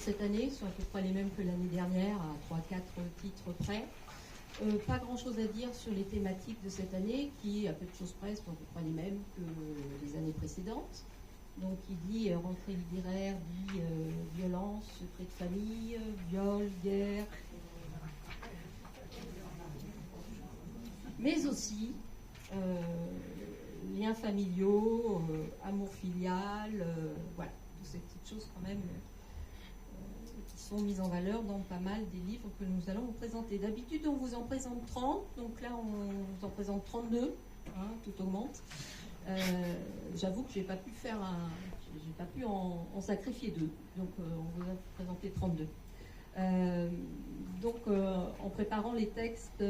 cette année sont à peu près les mêmes que l'année dernière, à 3-4 titres près. Pas grand-chose à dire sur les thématiques de cette année, qui, à peu de choses près, sont à peu près les mêmes que les années précédentes. Donc, il dit rentrée littéraire, dit violence, secret de famille, viol, guerre. Mais aussi liens familiaux, amour filial, voilà, toutes ces petites choses quand même qui sont mises en valeur dans pas mal des livres que nous allons vous présenter. D'habitude, on vous en présente 30, donc là, on vous en présente 32, hein, tout augmente. J'avoue que j'ai pas pu en sacrifier 2, donc on vous a présenté 32. En préparant les textes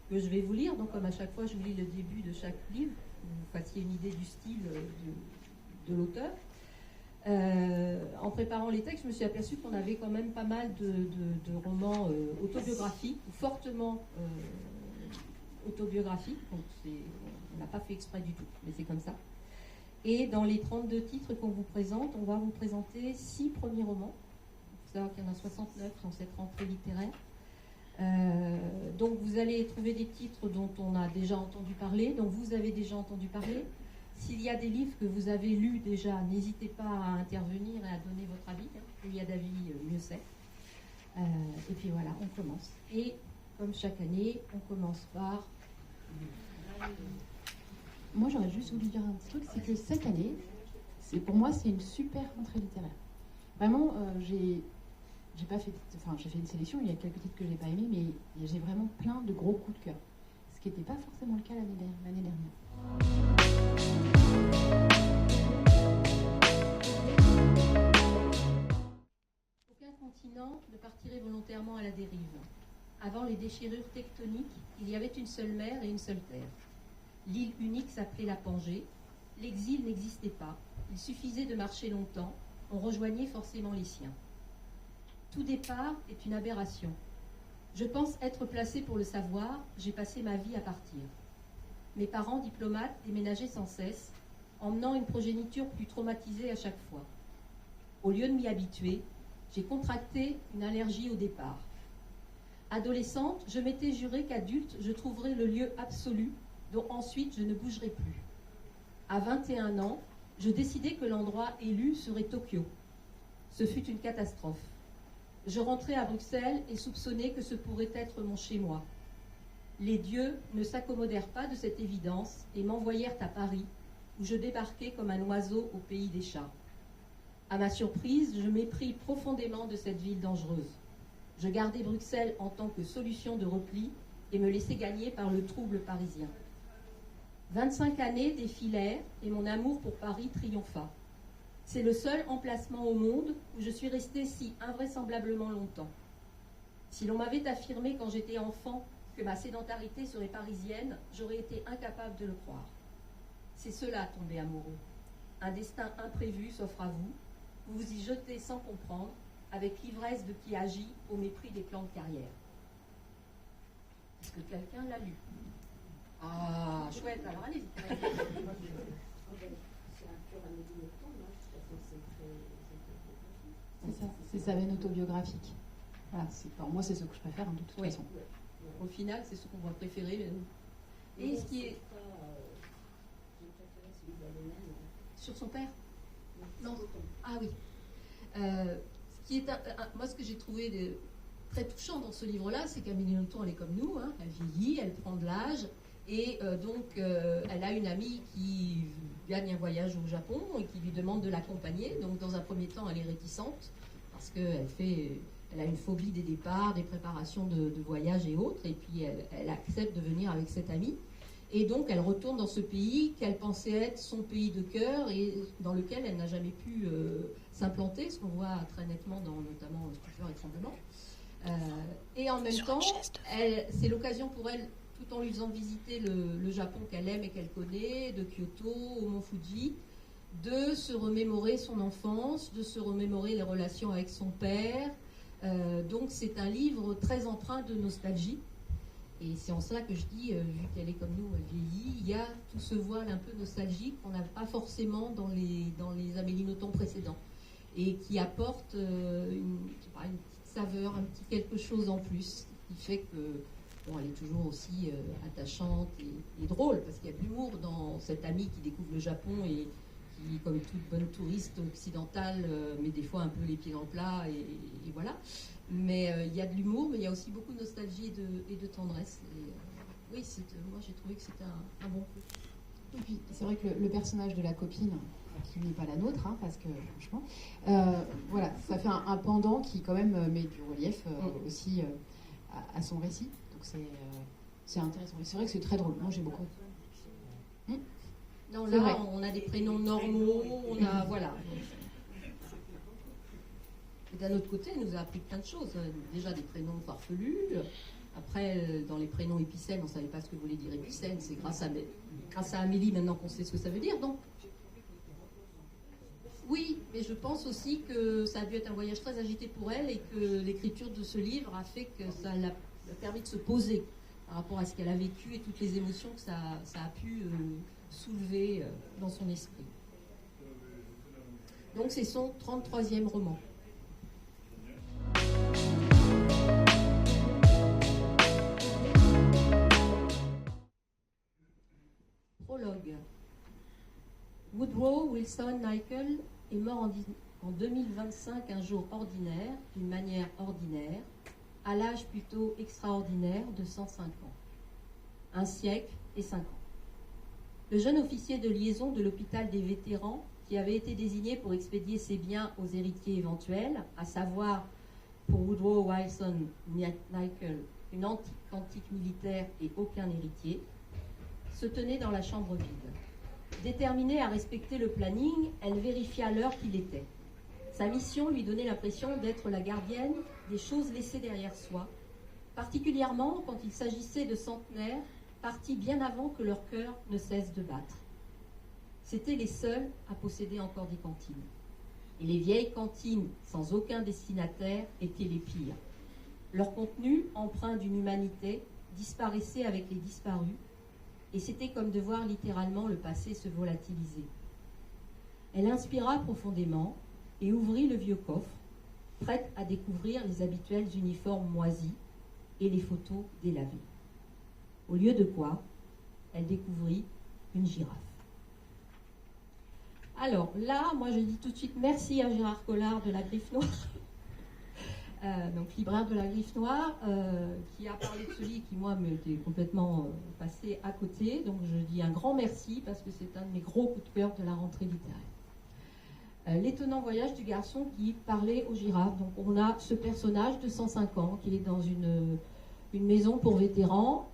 que je vais vous lire, donc comme à chaque fois je vous lis le début de chaque livre, que vous fassiez une idée du style de l'auteur. En préparant les textes, je me suis aperçue qu'on avait quand même pas mal de romans autobiographiques, ou fortement autobiographiques, donc on n'a pas fait exprès du tout, mais c'est comme ça. Et dans les 32 titres qu'on vous présente, on va vous présenter 6 premiers romans. Il faut savoir qu'il y en a 69 dans cette rentrée littéraire. Donc vous allez trouver des titres dont on a déjà entendu parler, dont vous avez déjà entendu parler. S'il y a des livres que vous avez lus déjà, n'hésitez pas à intervenir et à donner votre avis. Plus il y a d'avis, mieux c'est. Et puis voilà, on commence. Et comme chaque année, on commence par... Moi, j'aurais juste voulu dire un petit truc, c'est que cette année, pour moi, c'est une super rentrée littéraire. Vraiment, j'ai fait une sélection, il y a quelques titres que je n'ai pas aimés, mais j'ai vraiment plein de gros coups de cœur. Ce qui n'était pas forcément le cas l'année dernière. Aucun continent ne partirait volontairement à la dérive. Avant les déchirures tectoniques, il y avait une seule mer et une seule terre. L'île unique s'appelait la Pangée. L'exil n'existait pas. Il suffisait de marcher longtemps. On rejoignait forcément les siens. Tout départ est une aberration. Je pense être placée pour le savoir, j'ai passé ma vie à partir. Mes parents diplomates déménageaient sans cesse, emmenant une progéniture plus traumatisée à chaque fois. Au lieu de m'y habituer, j'ai contracté une allergie au départ. Adolescente, je m'étais juré qu'adulte, je trouverais le lieu absolu dont ensuite je ne bougerai plus. À 21 ans, je décidai que l'endroit élu serait Tokyo. Ce fut une catastrophe. Je rentrai à Bruxelles et soupçonnai que ce pourrait être mon chez-moi. Les dieux ne s'accommodèrent pas de cette évidence et m'envoyèrent à Paris, où je débarquai comme un oiseau au pays des chats. À ma surprise, je m'épris profondément de cette ville dangereuse. Je gardai Bruxelles en tant que solution de repli et me laissai gagner par le trouble parisien. 25 années défilèrent et mon amour pour Paris triompha. C'est le seul emplacement au monde où je suis restée si invraisemblablement longtemps. Si l'on m'avait affirmé quand j'étais enfant que ma sédentarité serait parisienne, j'aurais été incapable de le croire. C'est cela, tomber amoureux. Un destin imprévu s'offre à vous. Vous vous y jetez sans comprendre, avec l'ivresse de qui agit au mépris des plans de carrière. Est-ce que quelqu'un l'a lu? Ah, chouette, alors allez-y. C'est ça, c'est sa veine autobiographique. Voilà, pour moi, c'est ce que je préfère, de toute façon. Au final, c'est ce qu'on va préférer. Et ce qui est... Sur son père? Non. Ah oui. Ce qui est moi, ce que j'ai trouvé très touchant dans ce livre-là, c'est qu'Amélie Nothomb, elle est comme nous, hein, elle vieillit, elle prend de l'âge, et elle a une amie qui gagne un voyage au Japon et qui lui demande de l'accompagner. Donc, dans un premier temps, elle est réticente parce qu'elle a une phobie des départs, des préparations de voyage et autres, et puis elle accepte de venir avec cette amie. Et donc, elle retourne dans ce pays qu'elle pensait être son pays de cœur et dans lequel elle n'a jamais pu s'implanter, ce qu'on voit très nettement dans notamment Stupeur et Tremblement. Et en même temps, c'est l'occasion pour elle, tout en lui faisant visiter le Japon qu'elle aime et qu'elle connaît, de Kyoto au Mont Fuji, de se remémorer son enfance, de se remémorer les relations avec son père. Donc, c'est un livre très empreint de nostalgie. Et c'est en cela que je dis, vu qu'elle est comme nous, elle vieillit, il y a tout ce voile un peu nostalgique qu'on n'a pas forcément dans les Amélie Nothomb précédents. et qui apporte une petite saveur, un petit quelque chose en plus, qui fait que bon, elle est toujours aussi attachante et drôle, parce qu'il y a de l'humour dans cette amie qui découvre le Japon et qui, comme toute bonne touriste occidentale, met des fois un peu les pieds dans le plat, et voilà. Mais il y a de l'humour, mais il y a aussi beaucoup de nostalgie et de tendresse. Et, oui, moi j'ai trouvé que c'était un bon coup. Et puis, c'est vrai que le personnage de la copine, qui n'est pas la nôtre, hein, parce que franchement, voilà, ça fait un pendant qui quand même met du relief aussi à son récit. Donc c'est intéressant. Et c'est vrai que c'est très drôle. Moi j'ai beaucoup. Non, là, on a des prénoms normaux, on a voilà. Et d'un autre côté, elle nous a appris plein de choses. Déjà des prénoms farfelus. Après, dans les prénoms épicènes, on ne savait pas ce que voulait dire épicène. C'est grâce à Amélie maintenant qu'on sait ce que ça veut dire. Donc, oui, mais je pense aussi que ça a dû être un voyage très agité pour elle et que l'écriture de ce livre a fait que ça l'a permis de se poser par rapport à ce qu'elle a vécu et toutes les émotions que ça a pu soulever dans son esprit. Donc, c'est son 33e roman. Prologue. Woodrow Wilson Nicholl est mort en 2025 un jour ordinaire, d'une manière ordinaire, à l'âge plutôt extraordinaire de 105 ans. Un siècle et 5 ans. Le jeune officier de liaison de l'hôpital des vétérans, qui avait été désigné pour expédier ses biens aux héritiers éventuels, à savoir pour Woodrow Wilson Nicholl une antique militaire et aucun héritier, se tenait dans la chambre vide. Déterminée à respecter le planning, elle vérifia l'heure qu'il était. Sa mission lui donnait l'impression d'être la gardienne des choses laissées derrière soi, particulièrement quand il s'agissait de centenaires partis bien avant que leur cœur ne cesse de battre. C'étaient les seuls à posséder encore des cantines. Et les vieilles cantines, sans aucun destinataire, étaient les pires. Leur contenu, empreint d'une humanité, disparaissait avec les disparus, et c'était comme de voir littéralement le passé se volatiliser. Elle inspira profondément et ouvrit le vieux coffre, prête à découvrir les habituels uniformes moisis et les photos délavées. Au lieu de quoi, elle découvrit une girafe. Alors là, moi je dis tout de suite merci à Gérard Collard de la Griffe Noire, donc libraire de la Griffe Noire, qui a parlé de ce livre qui moi m'était complètement passé à côté. Donc je dis un grand merci parce que c'est un de mes gros coups de cœur de la rentrée littéraire. L'étonnant voyage du garçon qui parlait aux girafes. Donc on a ce personnage de 105 ans qui est dans une maison pour vétérans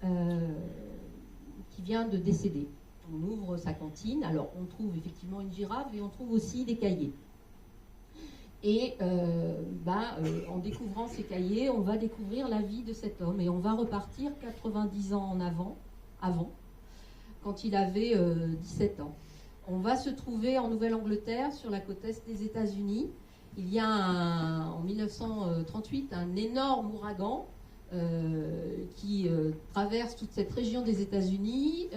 qui vient de décéder. On ouvre sa cantine, alors on trouve effectivement une girafe et on trouve aussi des cahiers. Et en découvrant ces cahiers, on va découvrir la vie de cet homme et on va repartir 90 ans en avant, quand il avait 17 ans. On va se trouver en Nouvelle-Angleterre, sur la côte est des États-Unis. Il y a en 1938 un énorme ouragan qui traverse toute cette région des États-Unis,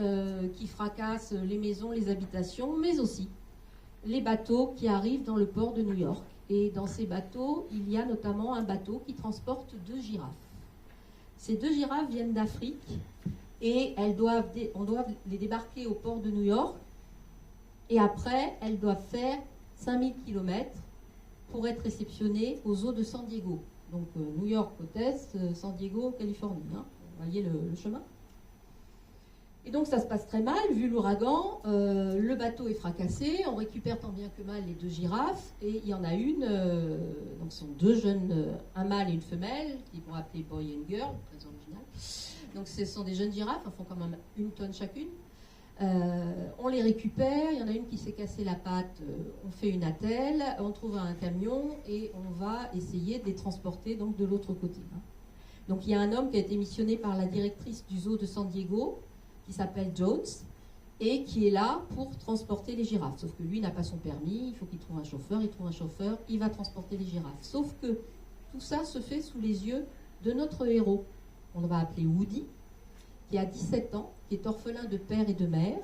qui fracasse les maisons, les habitations, mais aussi les bateaux qui arrivent dans le port de New York. Et dans ces bateaux, il y a notamment un bateau qui transporte 2 girafes. Ces 2 girafes viennent d'Afrique et on doit les débarquer au port de New York. Et après, elles doivent faire 5000 km pour être réceptionnées aux eaux de San Diego. Donc New York côte est, San Diego, Californie. Hein. Vous voyez le chemin. Et donc ça se passe très mal, vu l'ouragan. Le bateau est fracassé, on récupère tant bien que mal les 2 girafes. Et il y en a une, donc ce sont 2 jeunes, un mâle et une femelle, qui vont appeler Boy and Girl, très original. Donc ce sont des jeunes girafes, elles font quand même 1 tonne chacune. On les récupère, il y en a une qui s'est cassé la patte, on fait une attelle, on trouve un camion et on va essayer de les transporter donc de l'autre côté. Donc il y a un homme qui a été missionné par la directrice du zoo de San Diego, qui s'appelle Jones, et qui est là pour transporter les girafes. Sauf que lui n'a pas son permis, il faut qu'il trouve un chauffeur, il va transporter les girafes. Sauf que tout ça se fait sous les yeux de notre héros, on va appeler Woody, qui a 17 ans, qui est orphelin de père et de mère,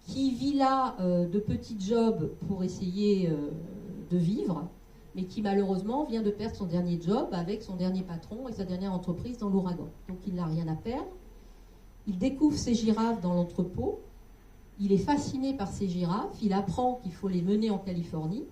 qui vit là de petits jobs pour essayer de vivre, mais qui malheureusement vient de perdre son dernier job avec son dernier patron et sa dernière entreprise dans l'ouragan. Donc il n'a rien à perdre. Il découvre ces girafes dans l'entrepôt. Il est fasciné par ces girafes. Il apprend qu'il faut les mener en Californie.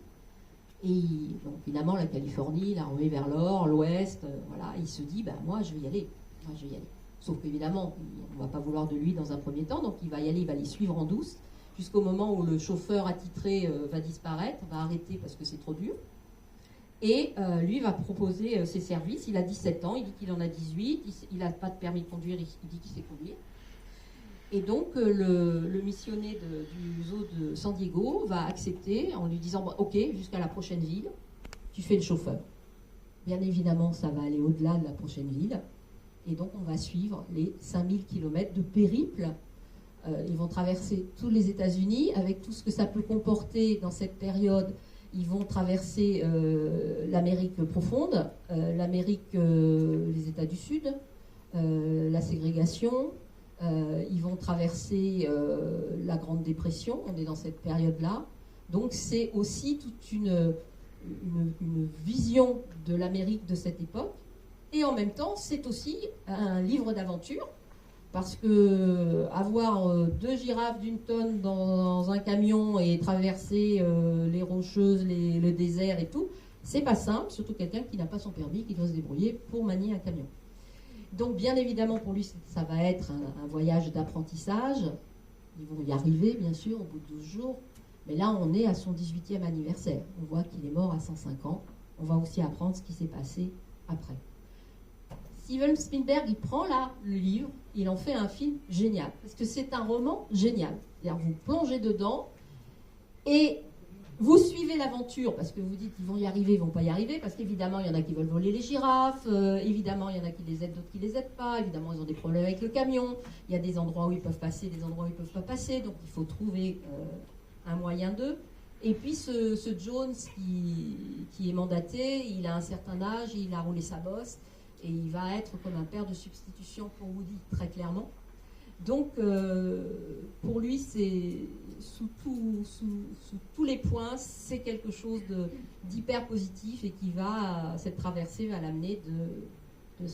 Et donc évidemment, la Californie, la remet vers l'or, l'ouest, voilà. Il se dit, moi je vais y aller. Moi, je vais y aller. Sauf qu'évidemment, on ne va pas vouloir de lui dans un premier temps, donc il va y aller, il va les suivre en douce, jusqu'au moment où le chauffeur attitré va disparaître, va arrêter parce que c'est trop dur. Et lui va proposer ses services. Il a 17 ans, il dit qu'il en a 18, il n'a pas de permis de conduire, il dit qu'il sait conduire. Et donc le missionnaire du zoo de San Diego va accepter en lui disant ok, jusqu'à la prochaine ville, tu fais le chauffeur. Bien évidemment, ça va aller au-delà de la prochaine ville. Et donc on va suivre les 5000 km de périple. Ils vont traverser tous les États-Unis avec tout ce que ça peut comporter dans cette période. Ils vont traverser l'Amérique profonde, les États du Sud, la ségrégation. Ils vont traverser la Grande Dépression, on est dans cette période-là. Donc c'est aussi toute une vision de l'Amérique de cette époque. Et en même temps, c'est aussi un livre d'aventure, parce que avoir 2 girafes d'une tonne dans un camion et traverser les rocheuses, le désert et tout, c'est pas simple, surtout quelqu'un qui n'a pas son permis, qui doit se débrouiller pour manier un camion. Donc bien évidemment pour lui ça va être un voyage d'apprentissage. Ils vont y arriver bien sûr au bout de 12 jours, mais là on est à son 18e anniversaire. On voit qu'il est mort à 105 ans. On va aussi apprendre ce qui s'est passé après. Steven Spielberg, il prend là le livre, il en fait un film génial, parce que c'est un roman génial. C'est-à-dire vous plongez dedans et vous suivez l'aventure, parce que vous dites qu'ils vont y arriver, ils ne vont pas y arriver, parce qu'évidemment, il y en a qui veulent voler les girafes, évidemment, il y en a qui les aident, d'autres qui ne les aident pas, évidemment, ils ont des problèmes avec le camion, il y a des endroits où ils peuvent passer, des endroits où ils ne peuvent pas passer, donc il faut trouver un moyen d'eux. Et puis ce Jones qui est mandaté, il a un certain âge, il a roulé sa bosse, et il va être comme un père de substitution pour Woody, très clairement. Donc, pour lui, c'est sous tous les points, c'est quelque chose d'hyper positif et qui va, cette traversée va l'amener de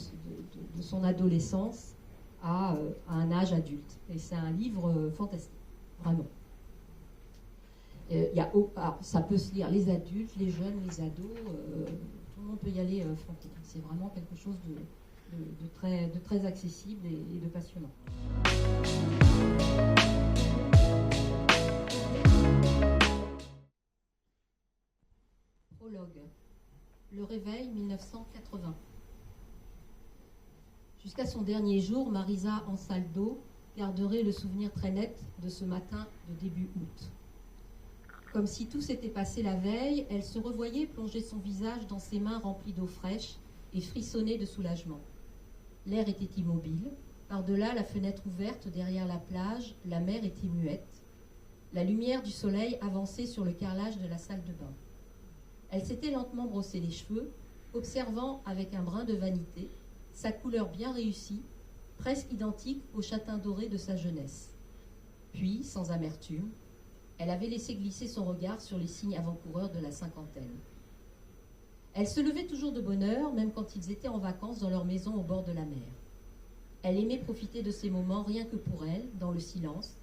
son adolescence à un âge adulte. Et c'est un livre fantastique, vraiment. Alors, ça peut se lire les adultes, les jeunes, les ados, tout le monde peut y aller franco. C'est vraiment quelque chose de très accessible et de passionnant. Prologue. Le réveil 1980. Jusqu'à son dernier jour, Marisa Ansaldo garderait le souvenir très net de ce matin de début août. Comme si tout s'était passé la veille, elle se revoyait plonger son visage dans ses mains remplies d'eau fraîche et frissonner de soulagement. L'air était immobile. Par-delà la fenêtre ouverte derrière la plage, la mer était muette. La lumière du soleil avançait sur le carrelage de la salle de bain. Elle s'était lentement brossé les cheveux, observant avec un brin de vanité sa couleur bien réussie, presque identique au châtain doré de sa jeunesse. Puis, sans amertume, elle avait laissé glisser son regard sur les signes avant-coureurs de la cinquantaine. Elle se levait toujours de bonne heure, même quand ils étaient en vacances dans leur maison au bord de la mer. Elle aimait profiter de ces moments rien que pour elle, dans le silence,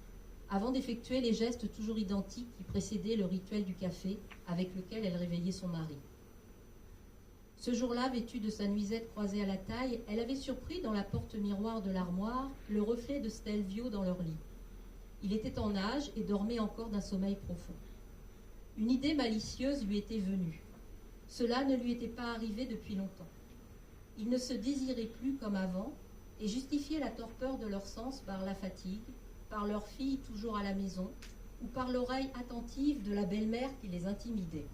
avant d'effectuer les gestes toujours identiques qui précédaient le rituel du café avec lequel elle réveillait son mari. Ce jour-là, vêtue de sa nuisette croisée à la taille, elle avait surpris dans la porte-miroir de l'armoire le reflet de Stelvio dans leur lit. Il était en âge et dormait encore d'un sommeil profond. Une idée malicieuse lui était venue. Cela ne lui était pas arrivé depuis longtemps. Il ne se désirait plus comme avant et justifiait la torpeur de leur sens par la fatigue, par leur fille toujours à la maison ou par l'oreille attentive de la belle-mère qui les intimidait.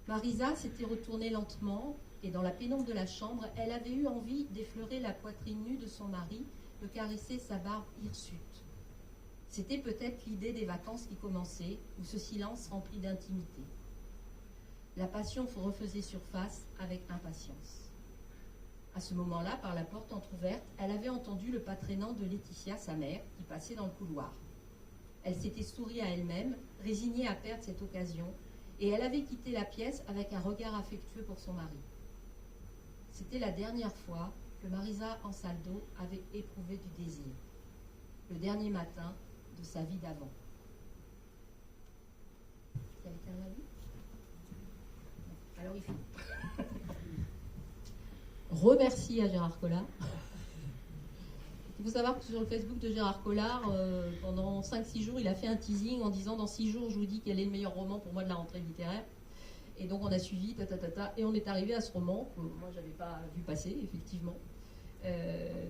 Marisa s'était retournée lentement et dans la pénombre de la chambre, elle avait eu envie d'effleurer la poitrine nue de son mari, de caresser sa barbe hirsute. C'était peut-être l'idée des vacances qui commençaient, ou ce silence rempli d'intimité. La passion refaisait surface avec impatience. À ce moment-là, par la porte entr'ouverte, elle avait entendu le pas traînant de Laetitia, sa mère, qui passait dans le couloir. Elle s'était sourie à elle-même, résignée à perdre cette occasion, Et elle avait quitté la pièce avec un regard affectueux pour son mari. C'était la dernière fois que Marisa Ansaldo avait éprouvé du désir. Le dernier matin de sa vie d'avant. Quelqu'un l'a vu? Alors il fait. Remercie à Gérard Collard. Il faut savoir que sur le Facebook de Gérard Collard, pendant 5-6 jours, il a fait un teasing en disant dans 6 jours, je vous dis quel est le meilleur roman pour moi de la rentrée littéraire. Et donc on a suivi, et on est arrivé à ce roman que moi je n'avais pas vu passer, effectivement.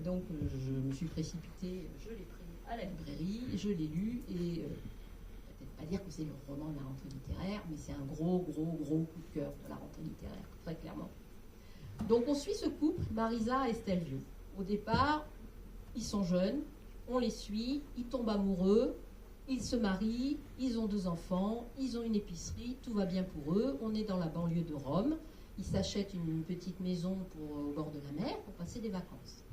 Donc je me suis précipitée, je l'ai pris à la librairie, je l'ai lu, et peut-être pas dire que c'est le roman de la rentrée littéraire, mais c'est un gros coup de cœur de la rentrée littéraire, très clairement. Donc on suit ce couple, Marisa et Estelle Vieux. Au départ, ils sont jeunes, on les suit, ils tombent amoureux, ils se marient, ils ont 2 enfants, ils ont une épicerie, tout va bien pour eux, on est dans la banlieue de Rome, ils s'achètent une petite maison au bord de la mer pour passer des vacances.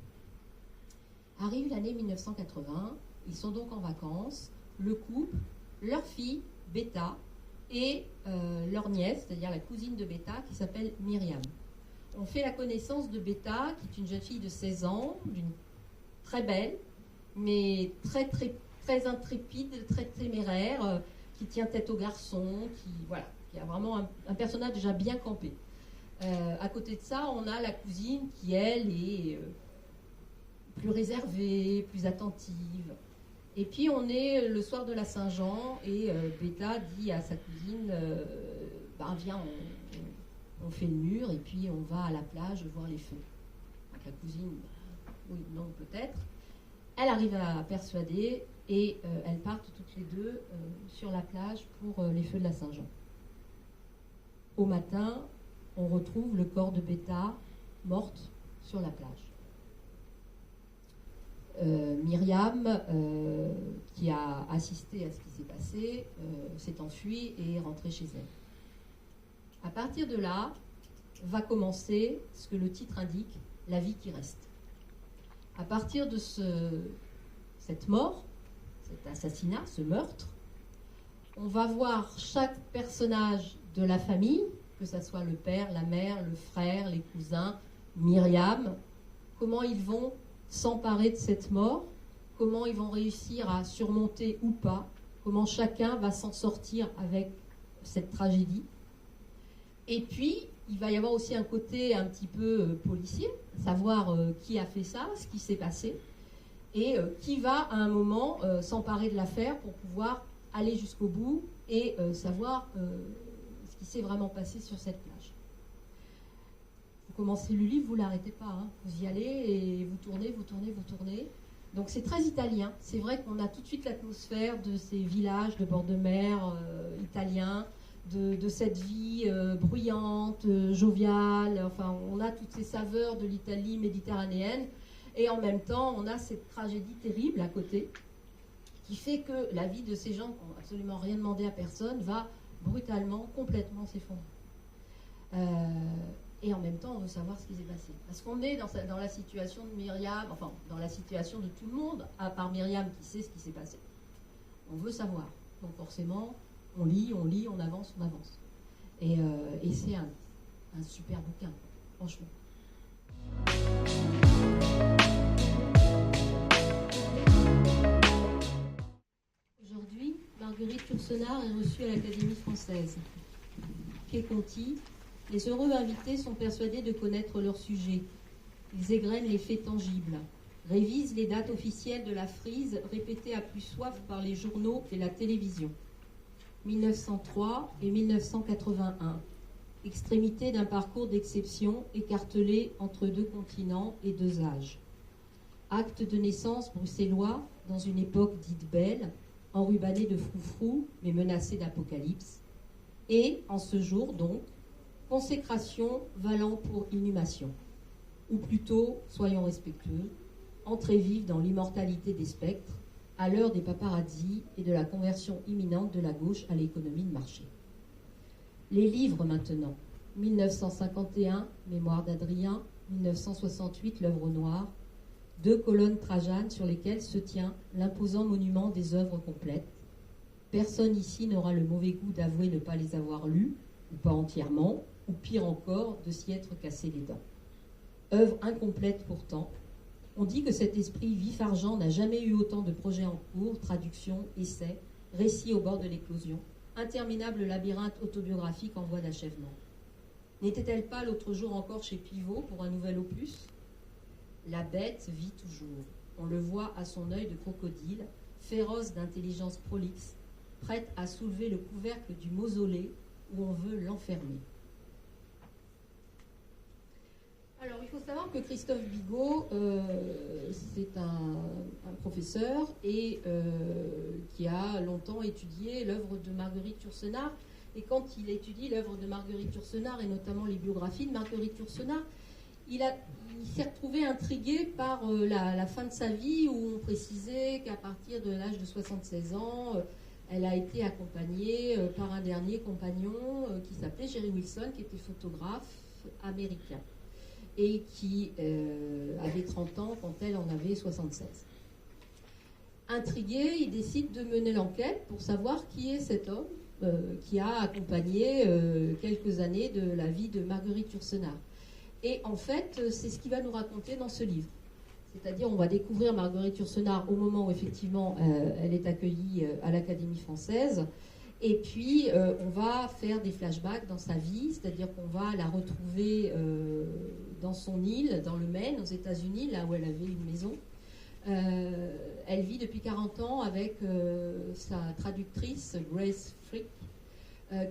Arrive l'année 1980, ils sont donc en vacances, le couple, leur fille, Beta, et leur nièce, c'est-à-dire la cousine de Beta, qui s'appelle Myriam. On fait la connaissance de Beta, qui est une jeune fille de 16 ans, très belle, mais très intrépide, très téméraire, qui tient tête aux garçons, qui a vraiment un personnage déjà bien campé. À côté de ça, on a la cousine qui, elle, est plus réservée, plus attentive. Et puis, on est le soir de la Saint-Jean, et Beta dit à sa cousine, viens, on fait le mur, et puis on va à la plage voir les feux. Donc la cousine, oui, non, peut-être. Elle arrive à persuader, et elles partent toutes les deux sur la plage pour les feux de la Saint-Jean. Au matin, on retrouve le corps de Beta morte sur la plage. Myriam, qui a assisté à ce qui s'est passé, s'est enfuie et est rentrée chez elle. À partir de là, va commencer ce que le titre indique, la vie qui reste. À partir de cette mort, cet assassinat, ce meurtre, on va voir chaque personnage de la famille, que ce soit le père, la mère, le frère, les cousins, Myriam, comment ils vont s'emparer de cette mort, comment ils vont réussir à surmonter ou pas, comment chacun va s'en sortir avec cette tragédie. Et puis, il va y avoir aussi un côté un petit peu policier, savoir qui a fait ça, ce qui s'est passé, et qui va à un moment s'emparer de l'affaire pour pouvoir aller jusqu'au bout et savoir ce qui s'est vraiment passé sur cette plage. Vous commencez le livre, vous ne l'arrêtez pas, hein. Vous y allez et vous tournez. Donc c'est très italien. C'est vrai qu'on a tout de suite l'atmosphère de ces villages de bord de mer italiens, de cette vie bruyante, joviale. Enfin, on a toutes ces saveurs de l'Italie méditerranéenne. Et en même temps, on a cette tragédie terrible à côté, qui fait que la vie de ces gens qui n'ont absolument rien demandé à personne va brutalement, complètement s'effondrer. Et en même temps, on veut savoir ce qui s'est passé. Parce qu'on est dans la situation de Myriam, enfin, dans la situation de tout le monde, à part Myriam qui sait ce qui s'est passé. On veut savoir. Donc forcément, on lit, on avance. Et c'est un super bouquin, franchement. Aujourd'hui, Marguerite Yourcenar est reçue à l'Académie française. Quai Conti, les heureux invités sont persuadés de connaître leur sujet. Ils égrènent les faits tangibles, révisent les dates officielles de la frise répétées à plus soif par les journaux et la télévision. 1903 et 1981, extrémité d'un parcours d'exception écartelé entre 2 continents et 2 âges. Acte de naissance bruxellois dans une époque dite belle, enrubanné de froufrou mais menacé d'apocalypse. Et, en ce jour donc, consécration valant pour inhumation. Ou plutôt, soyons respectueux, entrée vive dans l'immortalité des spectres, à l'heure des paparazzis et de la conversion imminente de la gauche à l'économie de marché. Les livres maintenant. 1951, Mémoire d'Adrien, 1968, L'œuvre noire, 2 colonnes Trajan sur lesquelles se tient l'imposant monument des œuvres complètes. Personne ici n'aura le mauvais goût d'avouer ne pas les avoir lus, ou pas entièrement, ou pire encore, de s'y être cassé les dents. Œuvre incomplète pourtant. On dit que cet esprit vif-argent n'a jamais eu autant de projets en cours, traductions, essais, récits au bord de l'éclosion, interminable labyrinthe autobiographique en voie d'achèvement. N'était-elle pas l'autre jour encore chez Pivot pour un nouvel opus ? La bête vit toujours. On le voit à son œil de crocodile, féroce d'intelligence prolixe, prête à soulever le couvercle du mausolée où on veut l'enfermer. Alors, il faut savoir que Christophe Bigot, c'est un professeur et qui a longtemps étudié l'œuvre de Marguerite Yourcenar. Et quand il étudie l'œuvre de Marguerite Yourcenar, et notamment les biographies de Marguerite Yourcenar, il s'est retrouvé intrigué par la fin de sa vie, où on précisait qu'à partir de l'âge de 76 ans, elle a été accompagnée par un dernier compagnon qui s'appelait Jerry Wilson, qui était photographe américain et qui avait 30 ans quand elle en avait 76. Intrigué, il décide de mener l'enquête pour savoir qui est cet homme qui a accompagné quelques années de la vie de Marguerite Yourcenar. Et en fait, c'est ce qu'il va nous raconter dans ce livre. C'est-à-dire, on va découvrir Marguerite Yourcenar au moment où, effectivement, elle est accueillie à l'Académie française. Et puis, on va faire des flashbacks dans sa vie, c'est-à-dire qu'on va la retrouver dans son île, dans le Maine, aux États-Unis, là où elle avait une maison. Elle vit depuis 40 ans avec sa traductrice, Grace Frick,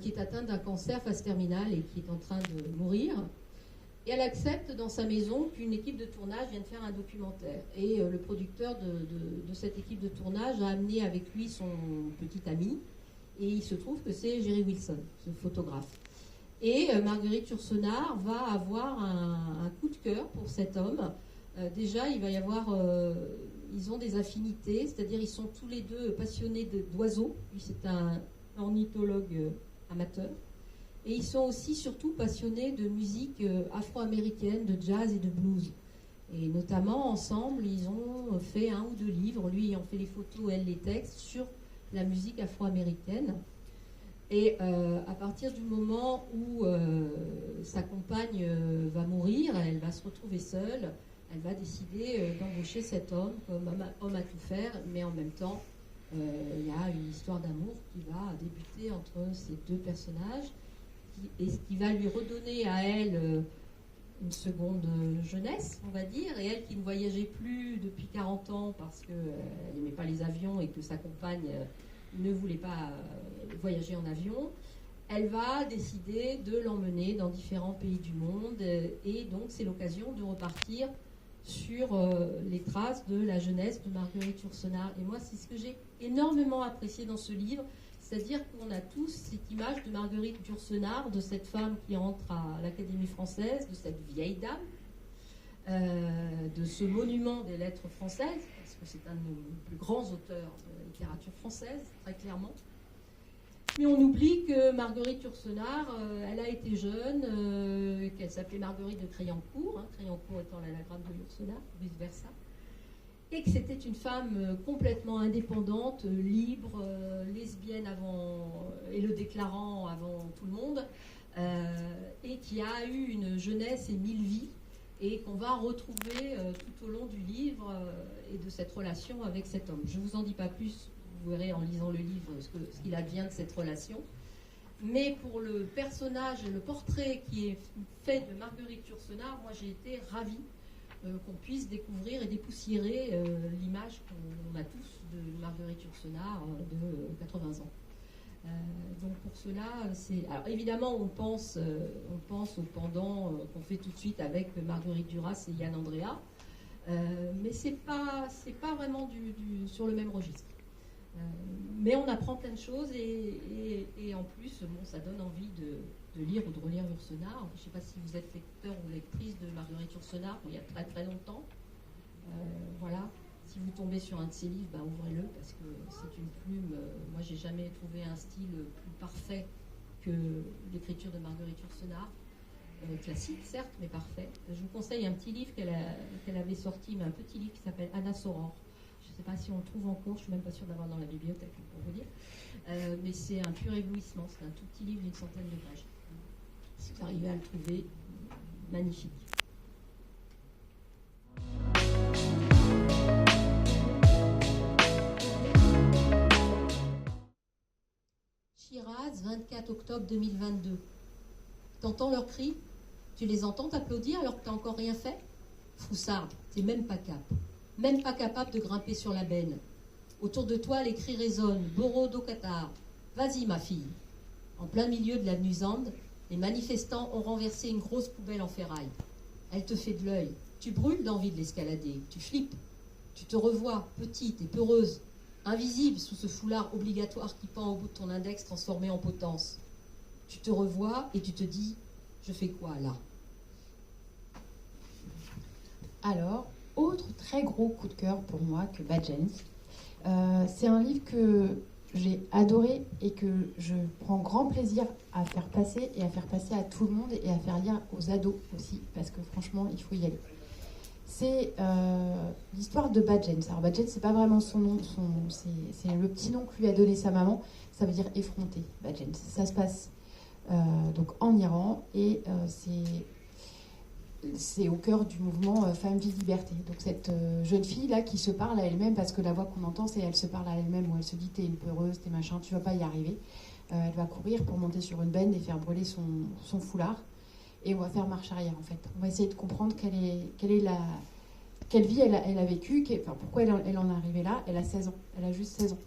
qui est atteinte d'un cancer phase terminale et qui est en train de mourir. Et elle accepte dans sa maison qu'une équipe de tournage vienne faire un documentaire. Et le producteur de cette équipe de tournage a amené avec lui son petit ami. Et il se trouve que c'est Jerry Wilson, ce photographe. Et Marguerite Yourcenar va avoir un coup de cœur pour cet homme. Déjà, il va y avoir... ils ont des affinités, c'est-à-dire ils sont tous les deux passionnés d'oiseaux. Lui, c'est un ornithologue amateur. Et ils sont aussi surtout passionnés de musique afro-américaine, de jazz et de blues. Et notamment, ensemble, ils ont fait un ou deux livres, lui ayant fait les photos, elle les textes, sur la musique afro-américaine. Et à partir du moment où sa compagne va mourir, elle va se retrouver seule, elle va décider d'embaucher cet homme comme homme à tout faire, mais en même temps, il y a une histoire d'amour qui va débuter entre ces deux personnages, et ce qui va lui redonner à elle une seconde jeunesse, on va dire, et elle qui ne voyageait plus depuis 40 ans parce qu'elle n'aimait pas les avions et que sa compagne ne voulait pas voyager en avion, elle va décider de l'emmener dans différents pays du monde, et donc c'est l'occasion de repartir sur les traces de la jeunesse de Marguerite Yourcenar. Et moi, c'est ce que j'ai énormément apprécié dans ce livre, c'est-à-dire qu'on a tous cette image de Marguerite Yourcenar, de cette femme qui entre à l'Académie française, de cette vieille dame, de ce monument des lettres françaises, parce que c'est un de nos plus grands auteurs de la littérature française, très clairement. Mais on oublie que Marguerite Yourcenar, elle a été jeune, qu'elle s'appelait Marguerite de Créancourt, Créancourt étant l'anagramme de Yourcenar, vice-versa, et que c'était une femme complètement indépendante, libre, lesbienne avant, et le déclarant avant tout le monde, et qui a eu une jeunesse et 1000 vies, et qu'on va retrouver tout au long du livre et de cette relation avec cet homme. Je ne vous en dis pas plus, vous verrez en lisant le livre ce qu'il advient de cette relation. Mais pour le personnage et le portrait qui est fait de Marguerite Yourcenar, moi j'ai été ravie qu'on puisse découvrir et dépoussiérer l'image qu'on a tous de Marguerite Yourcenar de 80 ans. Donc pour cela, c'est... Alors évidemment, on pense au pendant qu'on fait tout de suite avec Marguerite Duras et Yann Andrea, mais c'est pas vraiment sur le même registre. Mais on apprend plein de choses et en plus, bon, ça donne envie de lire ou de relire Yourcenar. Je ne sais pas si vous êtes lecteur ou lectrice de Marguerite Yourcenar, il y a très très longtemps. Voilà. Si vous tombez sur un de ses livres, ouvrez-le parce que c'est une plume. Moi, j'ai jamais trouvé un style plus parfait que l'écriture de Marguerite Yourcenar. Classique, certes, mais parfait. Je vous conseille un petit livre qu'elle avait sorti, mais un petit livre qui s'appelle Anna Soror. Je ne sais pas si on le trouve encore, je suis même pas sûre d'avoir dans la bibliothèque, pour vous dire. Mais c'est un pur éblouissement, c'est un tout petit livre d'une centaine de pages. Si vous arrivez à le trouver, magnifique. Shiraz, 24 octobre 2022. T'entends leurs cris? Tu les entends t'applaudir alors que t'as encore rien fait? Froussard, t'es même pas capable de grimper sur la benne. Autour de toi, les cris résonnent. Boro do Qatar. Vas-y, ma fille. En plein milieu de l'avenue Zand, les manifestants ont renversé une grosse poubelle en ferraille. Elle te fait de l'œil. Tu brûles d'envie de l'escalader. Tu flippes. Tu te revois, petite et peureuse, invisible sous ce foulard obligatoire qui pend au bout de ton index transformé en potence. Tu te revois et tu te dis, je fais quoi là? Alors, autre très gros coup de cœur pour moi que Badgens. C'est un livre que j'ai adoré et que je prends grand plaisir à faire passer et à faire passer à tout le monde et à faire lire aux ados aussi, parce que franchement, il faut y aller. C'est l'histoire de Badgens. Alors Badgens, c'est pas vraiment son nom, c'est le petit nom que lui a donné sa maman. Ça veut dire effronté, Badgens. Ça se passe donc en Iran et c'est au cœur du mouvement Femmes, Vie, Liberté. Donc cette jeune fille là qui se parle à elle-même, parce que la voix qu'on entend, c'est elle se parle à elle-même, où elle se dit t'es une peureuse, t'es machin, tu vas pas y arriver. Elle va courir pour monter sur une benne et faire brûler son foulard. Et on va faire marche arrière en fait. On va essayer de comprendre quelle vie elle a vécu, pourquoi elle en est arrivée là. Elle a 16 ans, elle a juste 16 ans.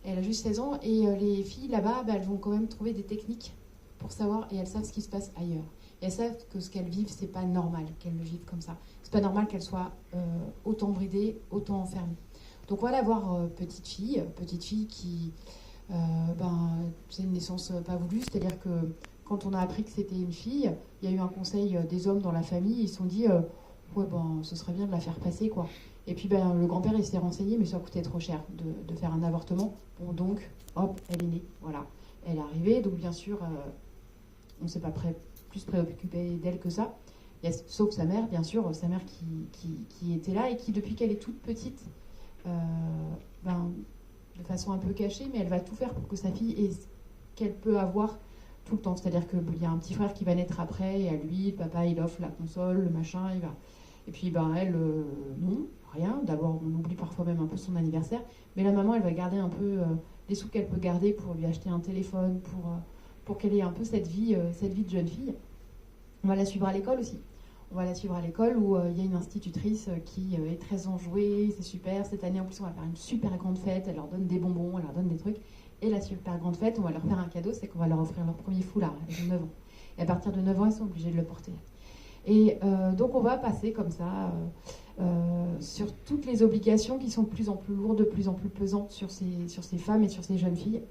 Elle a juste 16 ans et les filles là-bas, elles vont quand même trouver des techniques pour savoir, et elles savent ce qui se passe ailleurs. Et elles savent que ce qu'elles vivent, c'est pas normal qu'elles le vivent comme ça. C'est pas normal qu'elles soient autant bridées, autant enfermées. Donc on va la voir petite fille qui, c'est une naissance pas voulue, c'est-à-dire que quand on a appris que c'était une fille, il y a eu un conseil des hommes dans la famille, ils se sont dit ce serait bien de la faire passer quoi. Et puis le grand-père il s'est renseigné, mais ça coûtait trop cher de faire un avortement. Bon donc, hop, elle est née, voilà. Elle est arrivée, donc bien sûr, on ne s'est pas plus préoccupé d'elle que ça. Sauf sa mère, bien sûr, sa mère qui était là et qui, depuis qu'elle est toute petite, de façon un peu cachée, mais elle va tout faire pour que sa fille ait ce qu'elle peut avoir tout le temps. C'est-à-dire qu'il y a un petit frère qui va naître après, et à lui, le papa, il offre la console, le machin, il va... Et puis, elle, non, rien. D'abord, on oublie parfois même un peu son anniversaire, mais la maman, elle va garder un peu les sous qu'elle peut garder pour lui acheter un téléphone, pour qu'elle ait un peu cette vie de jeune fille. On va la suivre à l'école aussi. On va la suivre à l'école où il y a une institutrice qui est très enjouée, c'est super. Cette année, en plus, on va faire une super grande fête. Elle leur donne des bonbons, elle leur donne des trucs. Et la super grande fête, on va leur faire un cadeau, c'est qu'on va leur offrir leur premier foulard. Elles ont 9 ans. Et à partir de 9 ans, elles sont obligées de le porter. Et donc, on va passer comme ça sur toutes les obligations qui sont de plus en plus lourdes, de plus en plus pesantes sur ces femmes et sur ces jeunes filles.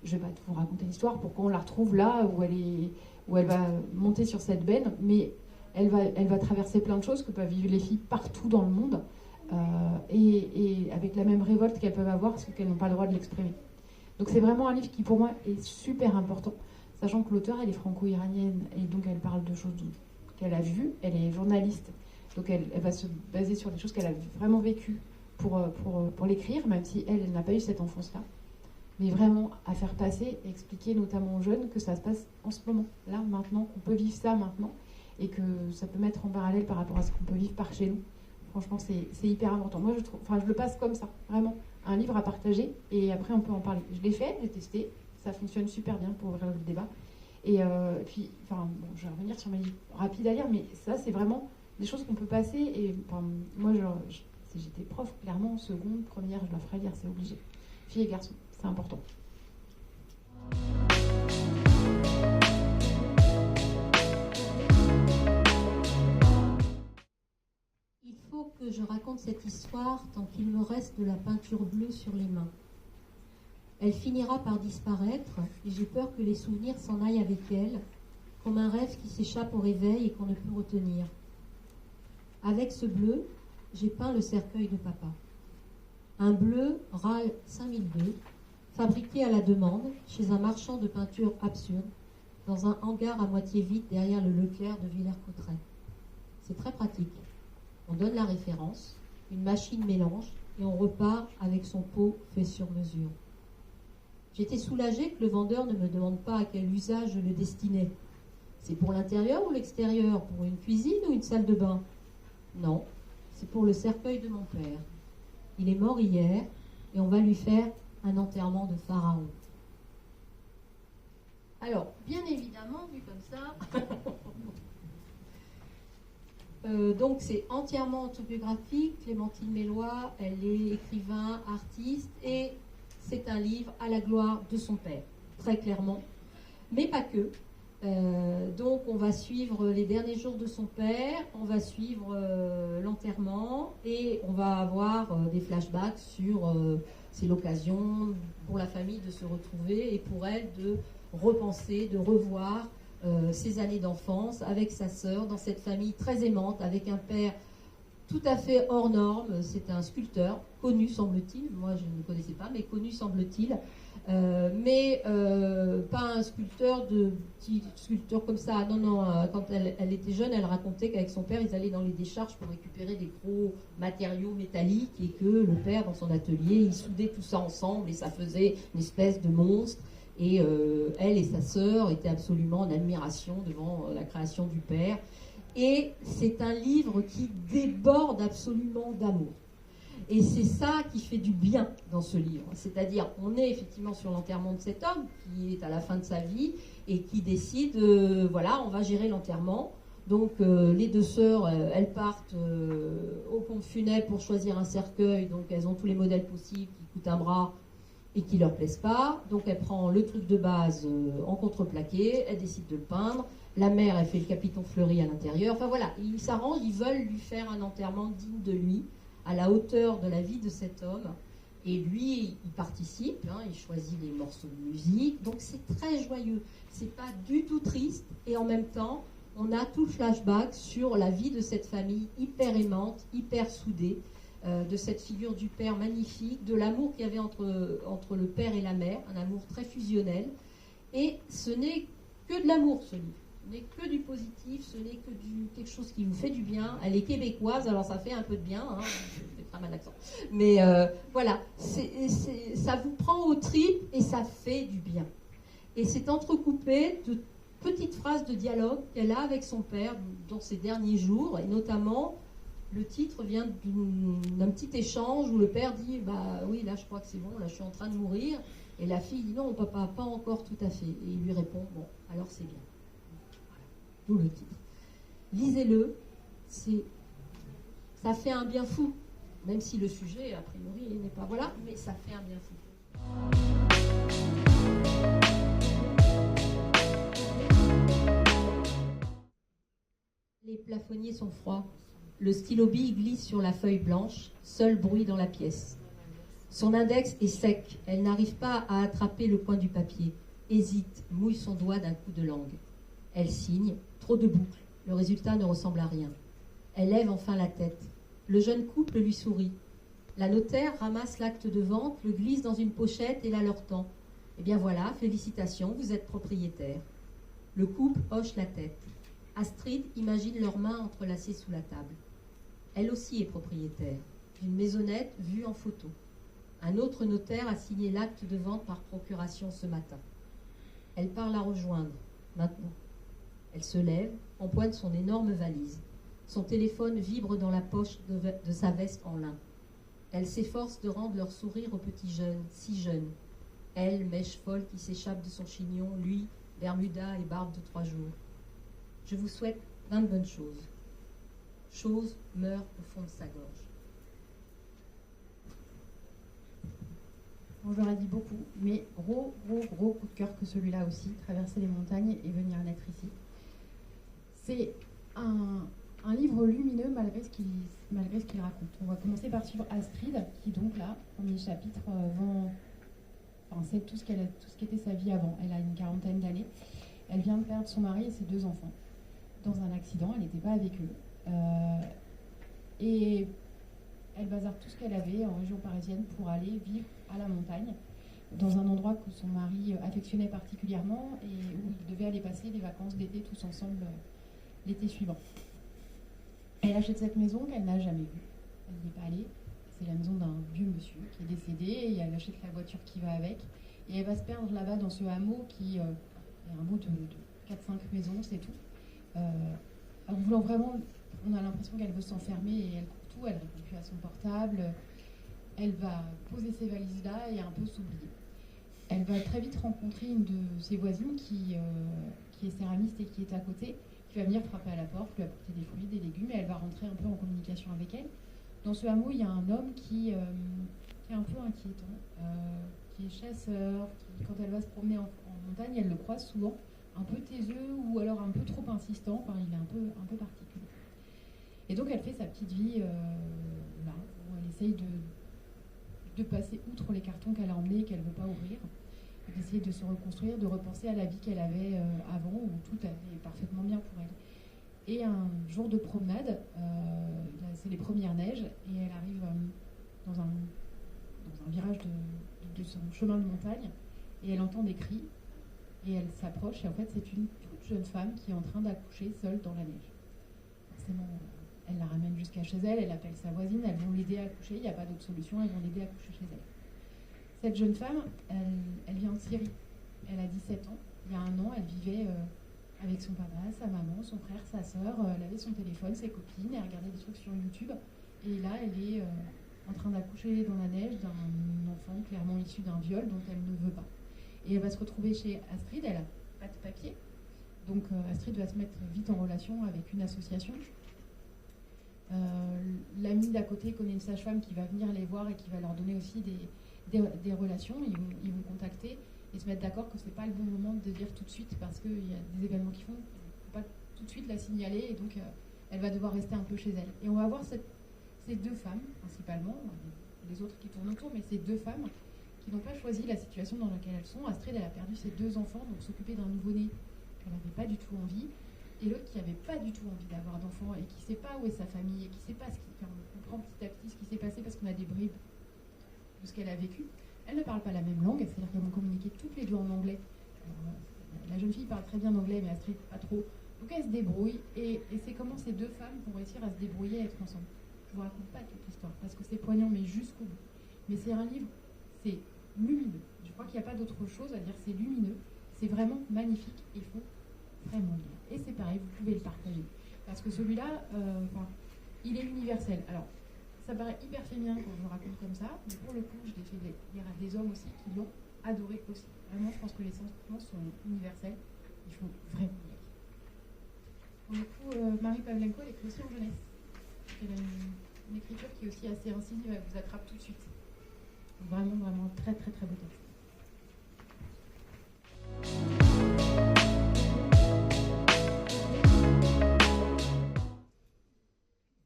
Je ne vais pas vous raconter l'histoire, pourquoi on la retrouve là, où elle va monter sur cette benne, mais elle va traverser plein de choses que peuvent vivre les filles partout dans le monde, et avec la même révolte qu'elles peuvent avoir, parce qu'elles n'ont pas le droit de l'exprimer. Donc c'est vraiment un livre qui, pour moi, est super important, sachant que l'auteure, elle est franco-iranienne, et donc elle parle de choses qu'elle a vues, elle est journaliste, donc elle va se baser sur des choses qu'elle a vraiment vécues pour l'écrire, même si elle n'a pas eu cette enfance-là. Mais vraiment à faire passer et expliquer notamment aux jeunes que ça se passe en ce moment, là, maintenant, qu'on peut vivre ça maintenant, et que ça peut mettre en parallèle par rapport à ce qu'on peut vivre par chez nous. Franchement, c'est hyper important. Moi, je le passe comme ça, vraiment. Un livre à partager, et après, on peut en parler. Je l'ai fait, j'ai testé, ça fonctionne super bien pour ouvrir le débat. Et puis, je vais revenir sur mes livres rapides à lire, mais ça, c'est vraiment des choses qu'on peut passer. Et moi, si j'étais prof, clairement, seconde, première, je leur ferais lire, c'est obligé. Filles et garçons, c'est important. Il faut que je raconte cette histoire tant qu'il me reste de la peinture bleue sur les mains. Elle finira par disparaître et j'ai peur que les souvenirs s'en aillent avec elle, comme un rêve qui s'échappe au réveil et qu'on ne peut retenir. Avec ce bleu, j'ai peint le cercueil de papa. Un bleu RAL 5002, fabriqué à la demande chez un marchand de peinture absurde, dans un hangar à moitié vide derrière le Leclerc de Villers-Cotterêts. C'est très pratique. On donne la référence, une machine mélange, et on repart avec son pot fait sur mesure. J'étais soulagée que le vendeur ne me demande pas à quel usage je le destinais. C'est pour l'intérieur ou l'extérieur? Pour une cuisine ou une salle de bain? Non, c'est pour le cercueil de mon père. Il est mort hier et on va lui faire un enterrement de pharaon. Alors, bien évidemment, vu comme ça, donc c'est entièrement autobiographique. Clémentine Mélois, elle est écrivain, artiste, et c'est un livre à la gloire de son père, très clairement, mais pas que. Donc on va suivre les derniers jours de son père, on va suivre l'enterrement, et on va avoir des flashbacks sur c'est l'occasion pour la famille de se retrouver et pour elle de repenser, de revoir ses années d'enfance avec sa sœur dans cette famille très aimante, avec un père tout à fait hors norme. C'est un sculpteur connu, semble-t-il, moi je ne le connaissais pas, mais connu, semble-t-il, mais pas un sculpteur de petit sculpteur comme ça. Non, quand elle était jeune, elle racontait qu'avec son père, ils allaient dans les décharges pour récupérer des gros matériaux métalliques, et que le père, dans son atelier, il soudait tout ça ensemble et ça faisait une espèce de monstre. Et elle et sa sœur étaient absolument en admiration devant la création du père. Et c'est un livre qui déborde absolument d'amour. Et c'est ça qui fait du bien dans ce livre. C'est-à-dire, on est effectivement sur l'enterrement de cet homme qui est à la fin de sa vie et qui décide, voilà, on va gérer l'enterrement. Donc les deux sœurs, elles partent au pompe funèbre pour choisir un cercueil. Donc elles ont tous les modèles possibles qui coûtent un bras et qui ne leur plaisent pas. Donc elle prend le truc de base en contreplaqué, elle décide de le peindre. La mère, elle fait le capiton fleuri à l'intérieur. Enfin voilà, ils s'arrangent, ils veulent lui faire un enterrement digne de lui, à la hauteur de la vie de cet homme. Et lui, il participe, hein, il choisit les morceaux de musique. Donc c'est très joyeux, c'est pas du tout triste. Et en même temps, on a tout le flashback sur la vie de cette famille hyper aimante, hyper soudée, de cette figure du père magnifique, de l'amour qu'il y avait entre le père et la mère, un amour très fusionnel. Et ce n'est que de l'amour, ce livre. Ce n'est que du positif, ce n'est que quelque chose qui vous fait du bien. Elle est québécoise, alors ça fait un peu de bien, hein, je fais très mal l'accent. Mais voilà, ça vous prend aux tripes et ça fait du bien. Et c'est entrecoupé de petites phrases de dialogue qu'elle a avec son père dans ses derniers jours, et notamment, le titre vient d'un petit échange où le père dit « Bah oui, là je crois que c'est bon, là je suis en train de mourir ». Et la fille dit « Non, papa, pas encore tout à fait ». Et il lui répond « Bon, alors c'est bien ». D'où le titre. Lisez-le, ça fait un bien fou, même si le sujet, a priori, n'est pas voilà, mais ça fait un bien fou. Les plafonniers sont froids. Le stylo-bille glisse sur la feuille blanche, seul bruit dans la pièce. Son index est sec, elle n'arrive pas à attraper le coin du papier. Hésite, mouille son doigt d'un coup de langue. Elle signe, trop de boucles, le résultat ne ressemble à rien. Elle lève enfin la tête. Le jeune couple lui sourit. La notaire ramasse l'acte de vente, le glisse dans une pochette et la leur tend. Eh bien voilà, félicitations, vous êtes propriétaire. Le couple hoche la tête. Astrid imagine leurs mains entrelacées sous la table. Elle aussi est propriétaire, d'une maisonnette vue en photo. Un autre notaire a signé l'acte de vente par procuration ce matin. Elle part la rejoindre, maintenant. Elle se lève, empoigne son énorme valise. Son téléphone vibre dans la poche de sa veste en lin. Elle s'efforce de rendre leur sourire au petit jeune, si jeune. Elle, mèche folle qui s'échappe de son chignon, lui, bermuda et barbe de 3 jours. Je vous souhaite plein de bonnes choses. Chose meurt au fond de sa gorge. Bon, j'aurais dit beaucoup, mais gros coup de cœur que celui-là aussi, traverser les montagnes et venir naître ici. C'est un livre lumineux malgré ce qu'il raconte. On va commencer par suivre Astrid, qui donc là, premier chapitre, c'est tout ce qu'était sa vie avant. Elle a une 40aine d'années. Elle vient de perdre son mari et ses 2 enfants dans un accident. Elle n'était pas avec eux. Et elle bazarde tout ce qu'elle avait en région parisienne pour aller vivre à la montagne, dans un endroit que son mari affectionnait particulièrement et où ils devaient aller passer les vacances d'été tous ensemble l'été suivant. Elle achète cette maison qu'elle n'a jamais vue. Elle n'y est pas allée. c'est la maison d'un vieux monsieur qui est décédé, et elle achète la voiture qui va avec, et elle va se perdre là-bas dans ce hameau qui est un hameau de 4-5 maisons, c'est tout. En voulant vraiment, on a l'impression qu'elle veut s'enfermer, et elle coupe tout, elle ne répond plus à son portable, elle va poser ses valises là et un peu s'oublier. Elle va très vite rencontrer une de ses voisines qui est céramiste et qui est à côté, qui va venir frapper à la porte, lui apporter des fruits, des légumes, et elle va rentrer un peu en communication avec elle. Dans ce hameau, il y a un homme qui est un peu inquiétant, qui est chasseur, qui, quand elle va se promener en montagne, elle le croise souvent, un peu taiseux ou alors un peu trop insistant, enfin il est un peu particulier. Et donc elle fait sa petite vie là, où elle essaye de passer outre les cartons qu'elle a emmenés et qu'elle ne veut pas ouvrir, d'essayer de se reconstruire, de repenser à la vie qu'elle avait avant, où tout allait parfaitement bien pour elle. Et un jour de promenade, c'est les premières neiges, et elle arrive dans un virage de son chemin de montagne, et elle entend des cris, et elle s'approche, et en fait c'est une toute jeune femme qui est en train d'accoucher seule dans la neige. Forcément, elle la ramène jusqu'à chez elle, elle appelle sa voisine, elles vont l'aider à accoucher, il n'y a pas d'autre solution, elles vont l'aider à accoucher chez elle. Cette jeune femme, elle vient de Syrie, elle a 17 ans, il y a un an, elle vivait avec son papa, sa maman, son frère, sa sœur, elle avait son téléphone, ses copines, elle regardait des trucs sur YouTube, et là elle est en train d'accoucher dans la neige d'un enfant clairement issu d'un viol dont elle ne veut pas. Et elle va se retrouver chez Astrid, elle n'a pas de papier, donc Astrid va se mettre vite en relation avec une association. L'ami d'à côté connaît une sage-femme qui va venir les voir et qui va leur donner aussi des relations. Ils vont contacter et se mettre d'accord que c'est pas le bon moment de dire tout de suite, parce qu'il y a des événements qui font, on ne peut pas tout de suite la signaler, et donc elle va devoir rester un peu chez elle. Et on va voir ces deux femmes, principalement, les autres qui tournent autour, mais ces deux femmes qui n'ont pas choisi la situation dans laquelle elles sont. Astrid, elle a perdu ses 2 enfants, donc s'occuper d'un nouveau-né, elle n'avait pas du tout envie. Et l'autre qui n'avait pas du tout envie d'avoir d'enfants et qui ne sait pas où est sa famille et qui ne sait pas on comprend petit à petit ce qui s'est passé parce qu'on a des bribes de ce qu'elle a vécu. Elle ne parle pas la même langue, c'est-à-dire qu'elles vont communiquer toutes les deux en anglais. La jeune fille parle très bien anglais, mais Astrid pas trop. Donc elles se débrouillent, et c'est comment ces deux femmes vont réussir à se débrouiller et à être ensemble. Je ne vous raconte pas toute l'histoire parce que c'est poignant, mais jusqu'au bout. Mais c'est un livre, c'est lumineux. Je crois qu'il n'y a pas d'autre chose à dire, c'est lumineux. C'est vraiment magnifique, il faut vraiment lire. Et c'est pareil, vous pouvez le partager. Parce que celui-là, il est universel. Alors, ça paraît hyper féminin quand je le raconte comme ça, mais pour le coup, je l'ai fait lire à des hommes aussi qui l'ont adoré aussi. Vraiment, je pense que les sentiments sont universels. Il faut vraiment lire. Pour le coup, Marie Pavlenko, elle écrit aussi en jeunesse. Elle a une écriture qui est aussi assez incisive, elle vous attrape tout de suite. Vraiment, vraiment, très, très, très beau texte.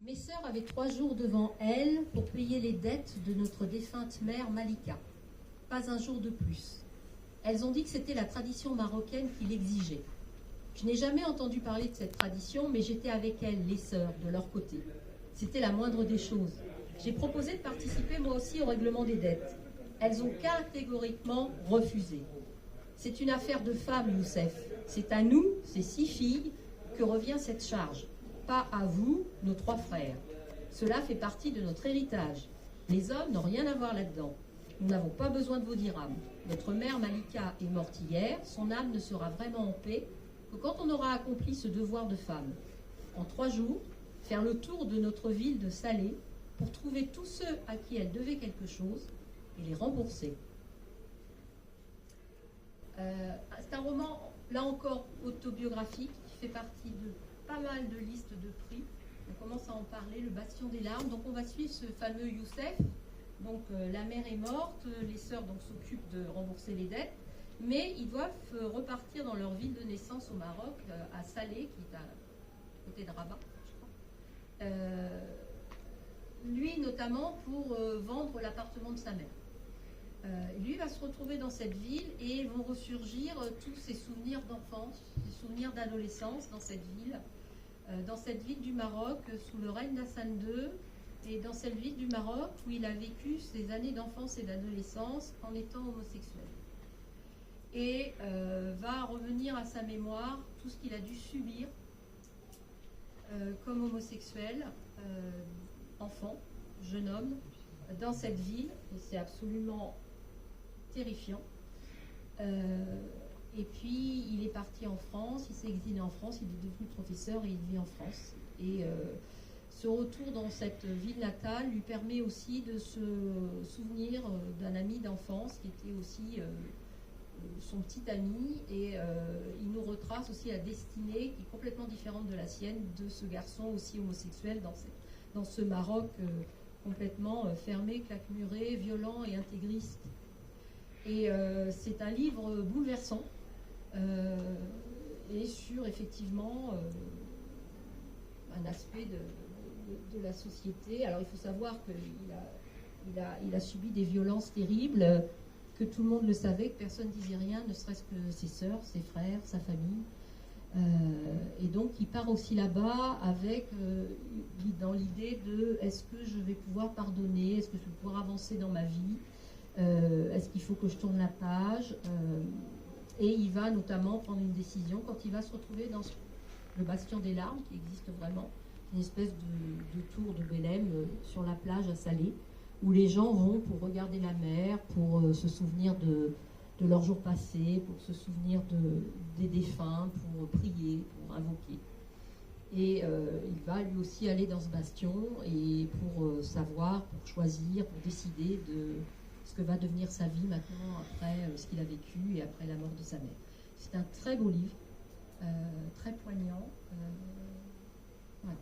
Mes sœurs avaient 3 jours devant elles pour payer les dettes de notre défunte mère Malika. Pas un jour de plus. Elles ont dit que c'était la tradition marocaine qui l'exigeait. Je n'ai jamais entendu parler de cette tradition, mais j'étais avec elles, les sœurs, de leur côté. C'était la moindre des choses. J'ai proposé de participer moi aussi au règlement des dettes. Elles ont catégoriquement refusé. C'est une affaire de femmes, Youssef. C'est à nous, ces 6 filles, que revient cette charge. Pas à vous, nos 3 frères. Cela fait partie de notre héritage. Les hommes n'ont rien à voir là-dedans. Nous n'avons pas besoin de vos dirhams. Notre mère Malika est morte hier, son âme ne sera vraiment en paix que quand on aura accompli ce devoir de femme. En 3 jours, faire le tour de notre ville de Salé pour trouver tous ceux à qui elle devait quelque chose et les rembourser. C'est un roman, là encore, autobiographique, qui fait partie de pas mal de listes de prix. On commence à en parler, Le Bastion des larmes. Donc on va suivre ce fameux Youssef. Donc la mère est morte, les sœurs s'occupent de rembourser les dettes, mais ils doivent repartir dans leur ville de naissance au Maroc, à Salé, qui est à côté de Rabat, je crois. Lui notamment pour vendre l'appartement de sa mère. Lui va se retrouver dans cette ville et vont ressurgir tous ses souvenirs d'enfance, ses souvenirs d'adolescence dans cette ville du Maroc sous le règne d'Hassan II, et dans cette ville du Maroc où il a vécu ses années d'enfance et d'adolescence en étant homosexuel. Et va revenir à sa mémoire tout ce qu'il a dû subir comme homosexuel, enfant, jeune homme, dans cette ville, et c'est absolument terrifiant. Et puis il est parti en France, il s'est exilé en France, il est devenu professeur et il vit en France. Et ce retour dans cette ville natale lui permet aussi de se souvenir d'un ami d'enfance qui était aussi son petit ami, et il nous retrace aussi la destinée qui est complètement différente de la sienne, de ce garçon aussi homosexuel dans ce Maroc complètement fermé, claquemuré, violent et intégriste. Et c'est un livre bouleversant et sur effectivement un aspect de la société. Alors il faut savoir qu'il a subi des violences terribles, que tout le monde le savait, que personne ne disait rien, ne serait-ce que ses sœurs, ses frères, sa famille. Et donc il part aussi là-bas avec dans l'idée de est-ce que je vais pouvoir pardonner, est-ce que je vais pouvoir avancer dans ma vie, est-ce qu'il faut que je tourne la page, et il va notamment prendre une décision quand il va se retrouver dans le bastion des larmes qui existe vraiment, une espèce de tour de Belém sur la plage à Salé, où les gens vont pour regarder la mer, pour se souvenir de leurs jours passés, pour se souvenir des défunts, pour prier, pour invoquer. Et il va lui aussi aller dans ce bastion et pour savoir, pour choisir, pour décider de ce que va devenir sa vie maintenant après ce qu'il a vécu et après la mort de sa mère. C'est un très beau livre, très poignant. Voilà.